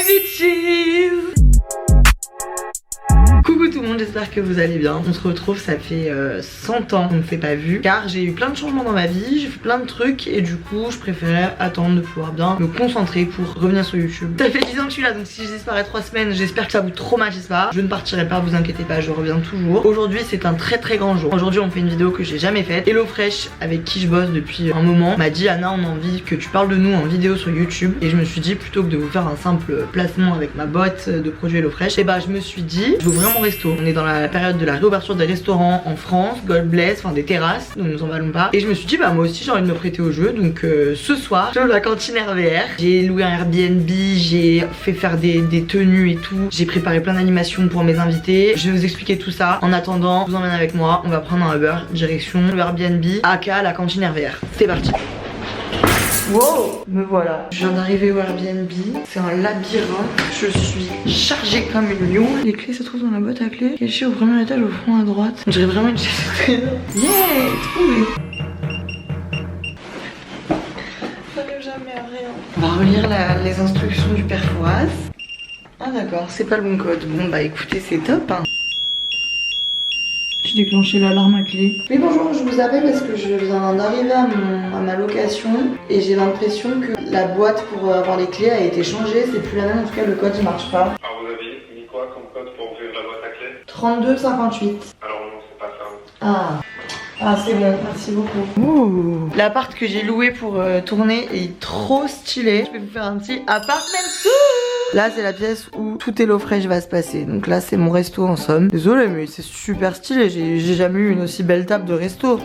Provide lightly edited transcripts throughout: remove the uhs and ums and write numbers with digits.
Hi bitches! Coucou tout le monde, j'espère que vous allez bien. On se retrouve, ça fait 100 ans qu'on ne s'est pas vu, car j'ai eu plein de changements dans ma vie, j'ai fait plein de trucs et du coup je préférais attendre de pouvoir bien me concentrer pour revenir sur YouTube. Ça fait 10 ans que je suis là, donc si je disparais 3 semaines, j'espère que ça vous traumatise pas. Je ne partirai pas, vous inquiétez pas, je reviens toujours. Aujourd'hui c'est un très grand jour. Aujourd'hui on fait une vidéo que j'ai jamais faite. HelloFresh, avec qui je bosse depuis un moment, m'a dit Anna, on a envie que tu parles de nous en vidéo sur YouTube. Et je me suis dit, plutôt que de vous faire un simple placement avec ma boîte de produits HelloFresh, et bah je me suis dit, je veux ouvrir mon resto. On est dans la période de la réouverture des restaurants en France, God bless, enfin des terrasses, donc nous en valons pas. Et je me suis dit, bah moi aussi j'ai envie de me prêter au jeu. Donc ce soir, je la cantine RVR. J'ai loué un Airbnb, j'ai fait faire des tenues et tout. J'ai préparé plein d'animations pour mes invités. Je vais vous expliquer tout ça. En attendant, je vous emmène avec moi. On va prendre un Uber direction le Airbnb aka la cantine RVR. C'est parti. Wow, me voilà. Je viens d'arriver au Airbnb. C'est un labyrinthe. Je suis chargée comme une lion. Les clés se trouvent dans la boîte à clés, cachée au premier étage au fond à droite. On dirait vraiment une chaise. Yeah, trouvé. Ça n'arrive jamais à rien. On va relire les instructions du père Fouras. Ah d'accord, c'est pas le bon code. Bon bah écoutez, c'est top hein. J'ai déclenché l'alarme à clé. Oui bonjour, je vous appelle parce que je viens d'arriver à ma location et j'ai l'impression que la boîte pour avoir les clés a été changée. C'est plus la même, en tout cas le code il marche pas. Alors vous avez mis quoi comme code pour ouvrir la boîte à clé? 3258. Alors non, c'est pas ça. Ah c'est bon, merci beaucoup. L'appart que j'ai loué pour tourner est trop stylé. Je vais vous faire un petit apartment tour. Là c'est la pièce où tout HelloFresh va se passer. Donc là c'est mon resto en somme. Désolée mais c'est super stylé. J'ai jamais eu une aussi belle table de resto.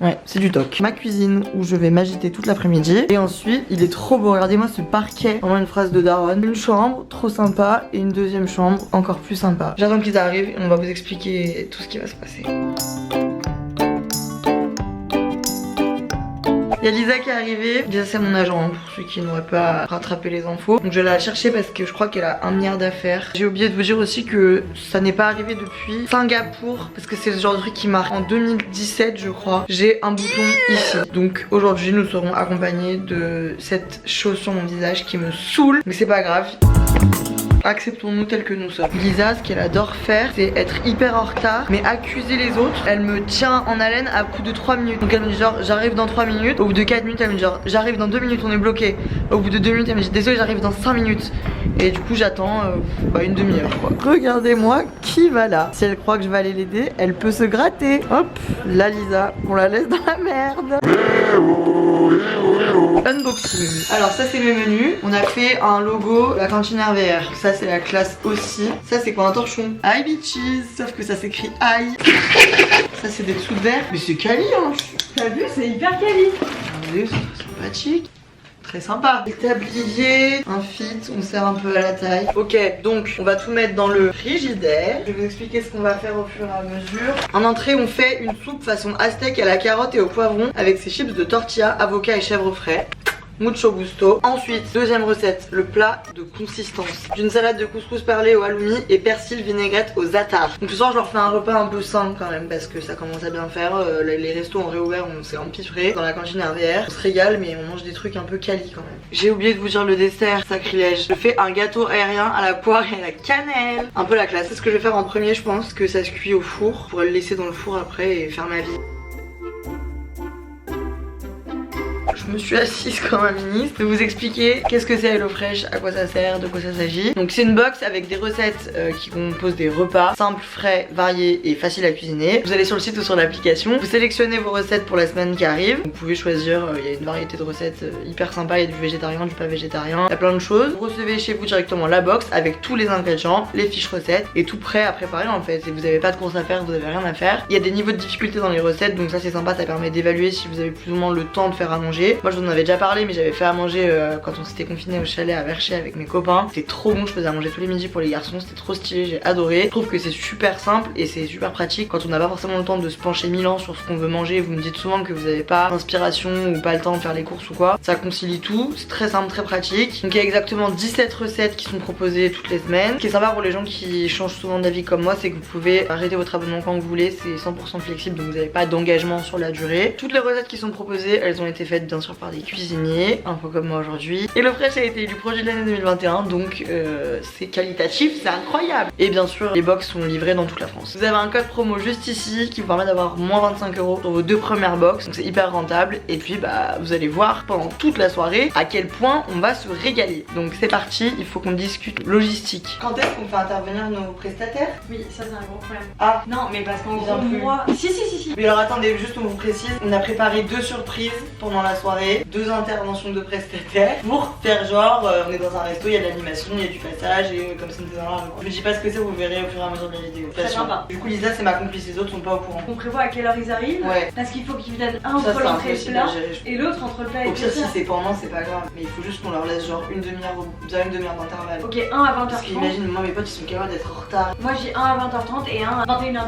Ouais, c'est du toc. Ma cuisine où je vais m'agiter toute l'après-midi. Et ensuite, il est trop beau. Regardez-moi ce parquet. Vraiment une phrase de daronne. Une chambre trop sympa et une deuxième chambre encore plus sympa. J'attends qu'ils arrivent et on va vous expliquer tout ce qui va se passer. Il y a Lisa qui est arrivée. Lisa c'est mon agent pour ceux qui n'auraient pas rattrapé les infos. Donc je vais la chercher parce que je crois qu'elle a 1 milliard d'affaires. J'ai oublié de vous dire aussi que ça n'est pas arrivé depuis Singapour, parce que c'est le genre de truc qui marque. En 2017 je crois, j'ai un bouton ici. Donc aujourd'hui nous serons accompagnés de cette chose sur mon visage qui me saoule. Mais c'est pas grave. Acceptons-nous tels que nous sommes. Lisa, ce qu'elle adore faire, c'est être hyper en retard, mais accuser les autres. Elle me tient en haleine à coup de 3 minutes. Donc elle me dit genre j'arrive dans 3 minutes. Au bout de 4 minutes, elle me dit genre j'arrive dans 2 minutes, on est bloqué. Au bout de 2 minutes, elle me dit désolé, j'arrive dans 5 minutes. Et du coup j'attends une demi-heure quoi. Regardez-moi qui va là. Si elle croit que je vais aller l'aider, elle peut se gratter. Hop, la Lisa, on la laisse dans la merde. Unboxing. Alors ça c'est mes menus. On a fait un logo, la cantine RVR. Ça c'est la classe aussi. Ça c'est quoi, un torchon? Hi bitches. Sauf que ça s'écrit hi. Ça c'est des dessous de verre. Mais c'est quali hein. T'as vu, c'est hyper quali. Regardez, c'est très sympathique. Très sympa. Le tablier, un fit, on sert un peu à la taille. Ok, donc on va tout mettre dans le frigidaire. Je vais vous expliquer ce qu'on va faire au fur et à mesure. En entrée, on fait une soupe façon aztèque à la carotte et au poivron avec ses chips de tortilla, avocat et chèvre frais. Mucho gusto. Ensuite, deuxième recette, le plat de consistance d'une salade de couscous perlé au halloumi et persil vinaigrette au za'atar. Donc ce soir je leur fais un repas un peu simple quand même parce que ça commence à bien faire. Les restos ont réouvert, on s'est empiffré dans la cantine RVR. On se régale mais on mange des trucs un peu quali quand même. J'ai oublié de vous dire le dessert, sacrilège. Je fais un gâteau aérien à la poire et à la cannelle. Un peu la classe. C'est ce que je vais faire en premier, je pense que ça se cuit au four. Je pourrais le laisser dans le four après et faire ma vie. Je me suis assise comme un ministre. Je vais vous expliquer qu'est-ce que c'est HelloFresh, à quoi ça sert, de quoi ça s'agit. Donc c'est une box avec des recettes qui composent des repas simples, frais, variés et faciles à cuisiner. Vous allez sur le site ou sur l'application, vous sélectionnez vos recettes pour la semaine qui arrive. Vous pouvez choisir, il y a une variété de recettes hyper sympa, il y a du végétarien, du pas végétarien, il y a plein de choses. Vous recevez chez vous directement la box avec tous les ingrédients, les fiches recettes et tout prêt à préparer en fait. Et vous n'avez pas de course à faire, vous n'avez rien à faire. Il y a des niveaux de difficulté dans les recettes, donc ça c'est sympa, ça permet d'évaluer si vous avez plus ou moins le temps de faire à manger. Moi je vous en avais déjà parlé, mais j'avais fait à manger quand on s'était confiné au chalet à Vercher avec mes copains. C'était trop bon, je faisais à manger tous les midis pour les garçons, c'était trop stylé, j'ai adoré. Je trouve que c'est super simple et c'est super pratique quand on n'a pas forcément le temps de se pencher 1000 ans sur ce qu'on veut manger. Vous me dites souvent que vous n'avez pas d'inspiration ou pas le temps de faire les courses ou quoi. Ça concilie tout, c'est très simple, très pratique. Donc il y a exactement 17 recettes qui sont proposées toutes les semaines. Ce qui est sympa pour les gens qui changent souvent d'avis comme moi, c'est que vous pouvez arrêter votre abonnement quand vous voulez, c'est 100% flexible, donc vous n'avez pas d'engagement sur la durée. Toutes les recettes qui sont proposées, elles ont été faites bien sûr par des cuisiniers, un peu comme moi aujourd'hui. HelloFresh a été élu projet de l'année 2021, donc c'est qualitatif, c'est incroyable. Et bien sûr, les box sont livrées dans toute la France. Vous avez un code promo juste ici qui vous permet d'avoir moins 25 € sur vos 2 premières box, donc c'est hyper rentable. Et puis bah vous allez voir pendant toute la soirée à quel point on va se régaler. Donc c'est parti, il faut qu'on discute logistique. Quand est-ce qu'on fait intervenir nos prestataires? Oui, ça c'est un gros problème. Ah non, mais parce qu'en Bien gros, plus. moi. Si. Mais alors attendez, juste on vous précise, on a préparé 2 surprises pendant la soirée, 2 interventions de prestataires pour faire genre on est dans un resto, il y a de l'animation, il y a du passage et comme ça on était dans la rue. Je vous dis pas ce que c'est, vous verrez au fur et à mesure de la vidéo. Très sympa. Du coup Lisa c'est ma complice, les autres sont pas au courant. On prévoit à quelle heure ils arrivent. Ouais. Parce qu'il faut qu'ils viennent un Ça, entre c'est l'entrée et le plat impossible, et l'autre entre le plat et Au le pire si dessert. c'est pendant c'est pas grave, mais il faut juste qu'on leur laisse genre une demi-heure, bien une demi-heure d'intervalle. Ok, un à 20h30. Parce qu'imagine moi mes potes ils sont capables d'être en retard. Moi j'ai un à 20h30 et un à 21h20.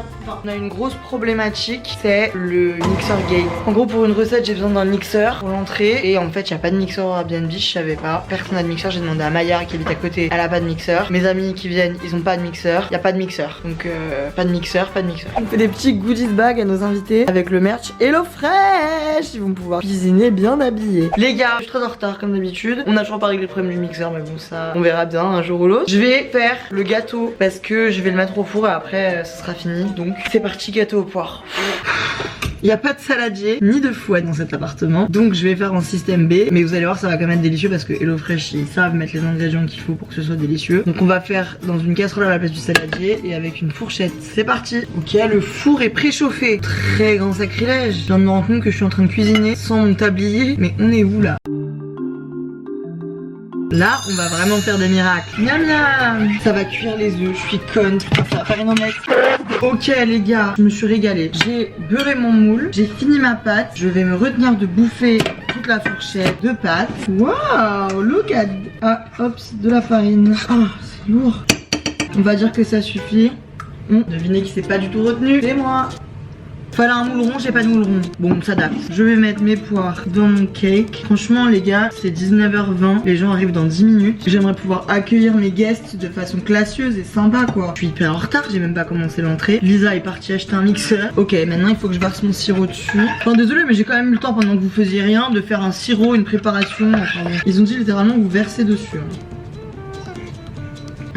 On a une grosse problématique, c'est le mixeur gate. En gros pour une recette j'ai besoin d'un mixeur pour l'entrée et en fait il y a pas de mixeur au Airbnb, je savais pas. Personne n'a de mixeur, j'ai demandé à Maya qui habite à côté, elle a pas de mixeur. Mes amis qui viennent, ils ont pas de mixeur, il y a pas de mixeur. Donc pas de mixeur. On fait des petits goodies bag à nos invités avec le merch HelloFresh. Ils vont pouvoir cuisiner bien habillés. Les gars, je suis très en retard comme d'habitude. On a toujours pas réglé le problème du mixeur mais bon ça on verra bien un jour ou l'autre. Je vais faire le gâteau parce que je vais le mettre au four et après ce sera fini. Donc c'est parti, gâteau aux poires. Il n'y a pas de saladier ni de fouet dans cet appartement, donc je vais faire en système B. Mais vous allez voir, ça va quand même être délicieux parce que HelloFresh ils savent mettre les ingrédients qu'il faut pour que ce soit délicieux. Donc on va faire dans une casserole à la place du saladier et avec une fourchette. C'est parti. Ok, le four est préchauffé. Très grand sacrilège. Je viens de me rendre compte que je suis en train de cuisiner sans mon tablier. Mais on est où là? Là, on va vraiment faire des miracles. Miam miam. Ça va cuire les œufs, je suis conne. Ça va faire une omelette. Ok les gars, je me suis régalée. J'ai beurré mon moule, j'ai fini ma pâte. Je vais me retenir de bouffer toute la fourchette de pâte. Waouh, look at... Ah, hop, de la farine. Oh, c'est lourd. On va dire que ça suffit. Devinez qui s'est pas du tout retenu. C'est moi. Fallait un moule rond, j'ai pas de moule rond. Bon, on s'adapte. Je vais mettre mes poires dans mon cake. Franchement, les gars, c'est 19h20. Les gens arrivent dans 10 minutes. J'aimerais pouvoir accueillir mes guests de façon classieuse et sympa, quoi. Je suis hyper en retard, j'ai même pas commencé l'entrée. Lisa est partie acheter un mixeur. Ok, maintenant, il faut que je verse mon sirop dessus. Enfin, désolé, mais j'ai quand même eu le temps pendant que vous faisiez rien de faire un sirop, une préparation. Enfin, bon. Ils ont dit littéralement que vous versez dessus.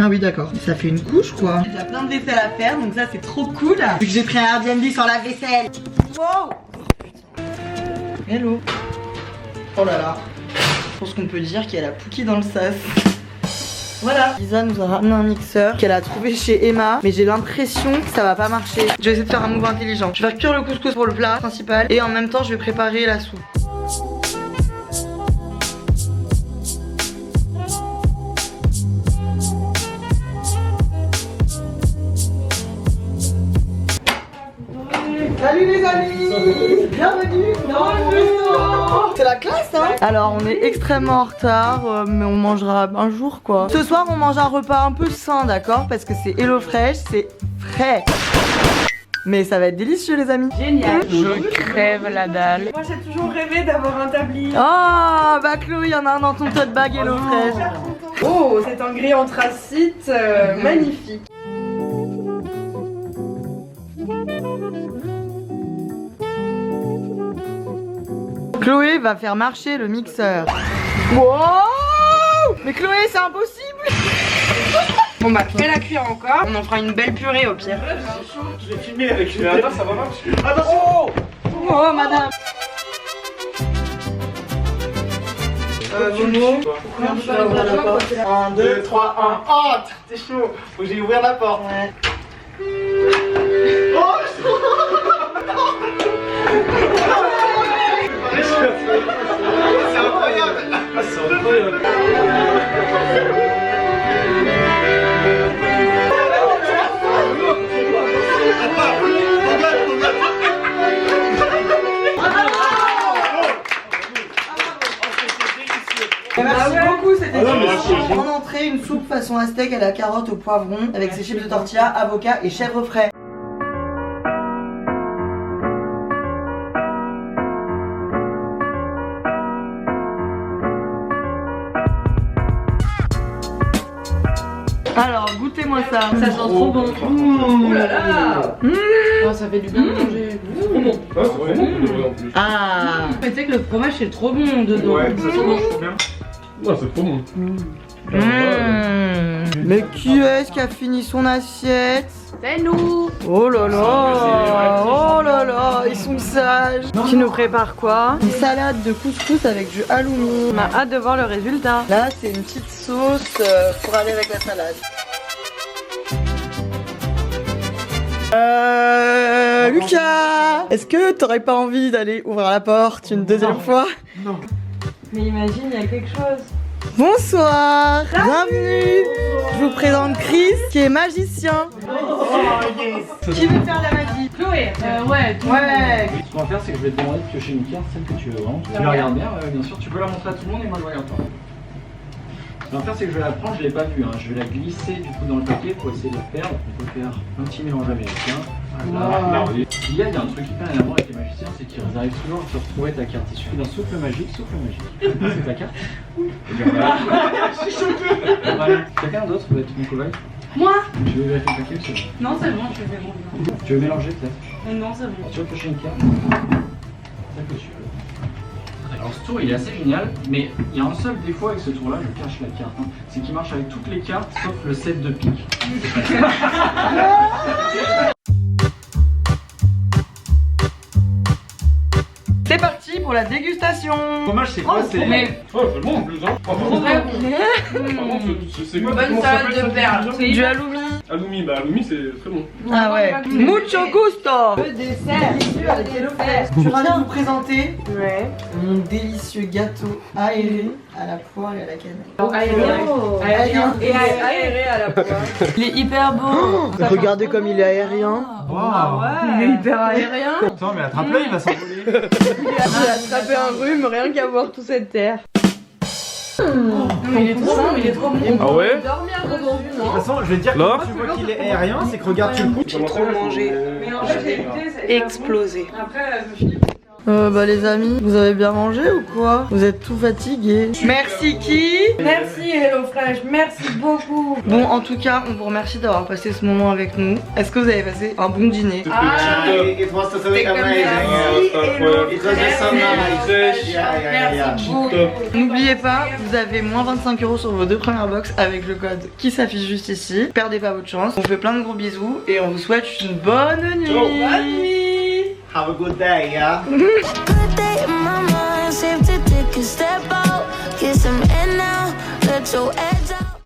Ah oui d'accord, ça fait une couche quoi. Il y a plein de vaisselle à faire donc ça c'est trop cool. Vu que j'ai pris un Airbnb sur la vaisselle. Wow. Hello. Oh là là. Je pense qu'on peut dire qu'il y a la Pookie dans le sas. Voilà. Lisa nous a ramené un mixeur qu'elle a trouvé chez Emma. Mais j'ai l'impression que ça va pas marcher. Je vais essayer de faire un move intelligent. Je vais faire cuire le couscous pour le plat principal. Et en même temps je vais préparer la soupe. Salut les amis. Bienvenue dans le resto. C'est la classe hein. Alors on est extrêmement en retard mais on mangera un jour quoi. Ce soir on mange un repas un peu sain d'accord. Parce que c'est HelloFresh, c'est frais. Mais ça va être délicieux les amis. Génial. Je crève la dalle. Moi j'ai toujours rêvé d'avoir un tablier. Oh bah Chloé, il y en a un dans ton tote bag HelloFresh. Oh, c'est un gris anthracite magnifique. Chloé va faire marcher le mixeur. Wow. Mais Chloé, c'est impossible. Bon bah fais la cuire encore, on en fera une belle purée au pire. Je vais filmer avec le... Attends, ça va marcher. Attention. Oh madame. Momo. 1, 2, 3, 1. Oh, t'es chaud. Faut que j'aille ouvrir la porte. Ouais. Oh, c'est incroyable. C'est incroyable. Merci beaucoup, c'était merci. En entrée, une soupe façon aztèque à la carotte au poivron avec ses chips de tortilla, avocat et chèvre frais. Alors, goûtez-moi ça. Ça sent trop bon. Ouh là là. Oh, ça fait du bien de manger. Ah. Mais tu sais que le fromage c'est trop bon dedans. Ouais, ça se mange trop bien. Ouais, c'est trop bon. Mais qui est-ce qui a fini son assiette? C'est nous. Oh là là. Oh là là, ils sont sages. Qui nous prépare quoi? Une salade de couscous avec du halloumi. On a hâte de voir le résultat. Là, c'est une petite sauce pour aller avec la salade. Lucas, est-ce que t'aurais pas envie d'aller ouvrir la porte une deuxième fois? Non. Mais imagine, il y a quelque chose. Bonsoir, bienvenue. Je vous présente Chris qui est magicien. Qui veut faire de la magie? Chloé. Ouais. Ouais. Ce qu'on va faire, c'est que je vais te demander de piocher une carte, celle que tu veux vraiment. Tu la regardes bien, bien sûr. Tu peux la montrer à tout le monde et moi je regarde pas. Ce qu'on va faire, c'est que je vais la prendre, je l'ai pas vue. Hein. Je vais la glisser du coup dans le papier pour essayer de le faire. On peut faire un petit mélange américain. Voilà. Il y a un truc hyper énervant avec les magiciens, c'est qu'ils arrivent toujours à te retrouver ta carte. Il suffit d'un souffle magique, C'est ta carte. Et bien voilà. Je suis choquée. Voilà. Quelqu'un d'autre va être mon cobaye? Moi. Tu veux vérifier le papier ou c'est bon? Non, c'est bon, je fais bon. Tu veux mélanger peut-être? Non, c'est bon. Tu veux piocher une carte? Celle que tu veux. Alors ce tour il est assez génial, mais il y a un seul défaut avec ce tour là, je cache la carte, hein. C'est qu'il marche avec toutes les cartes sauf le 7 de pique. C'est parti pour la dégustation. Le fromage c'est quoi? C'est Oh, c'est bon en plus, hein. Très bon. Par contre, c'est quoi? Bonne comment ça salade s'appelle, de cette perles. division? Du halloumi. Halloumi, bah halloumi c'est très bon. Ah ouais. Mucho gusto. Le dessert. Délicieux avec HelloFresh. Je suis ravie de vous présenter mon délicieux gâteau aéré à la poire et à la cannelle. Aérien. Et aéré à la poire. Il est hyper beau. Regardez comme il est aérien. Il est hyper aérien. Attends mais attrape-le, il va s'envoler. J'ai attrapé un rhume, rien qu'à voir toute cette terre. Mais il est trop bon, il est trop bon. Ah ouais? Dormir dessus, De toute non? façon, je vais te dire que Là quand tu vois qu'il est aérien, c'est que regarde tu le coupes. J'ai trop mangé. Mais en fait, j'ai goûté, ça a été Explosé. bon. Après, je me suis dit. Bah les amis, vous avez bien mangé ou quoi? Vous êtes tout fatigués. Merci qui? Merci HelloFresh, merci beaucoup. Bon, en tout cas, on vous remercie d'avoir passé ce moment avec nous. Est-ce que vous avez passé un bon dîner? It was totally amazing. It was just so nice. Merci beaucoup. N'oubliez pas, vous avez moins 25 € sur vos 2 premières box avec le code qui s'affiche juste ici. Perdez pas votre chance. On vous fait plein de gros bisous et on vous souhaite une bonne nuit. Bonne nuit. Have a good day, yeah. Good day in my mind, safe to take a step out, get some air now, let your head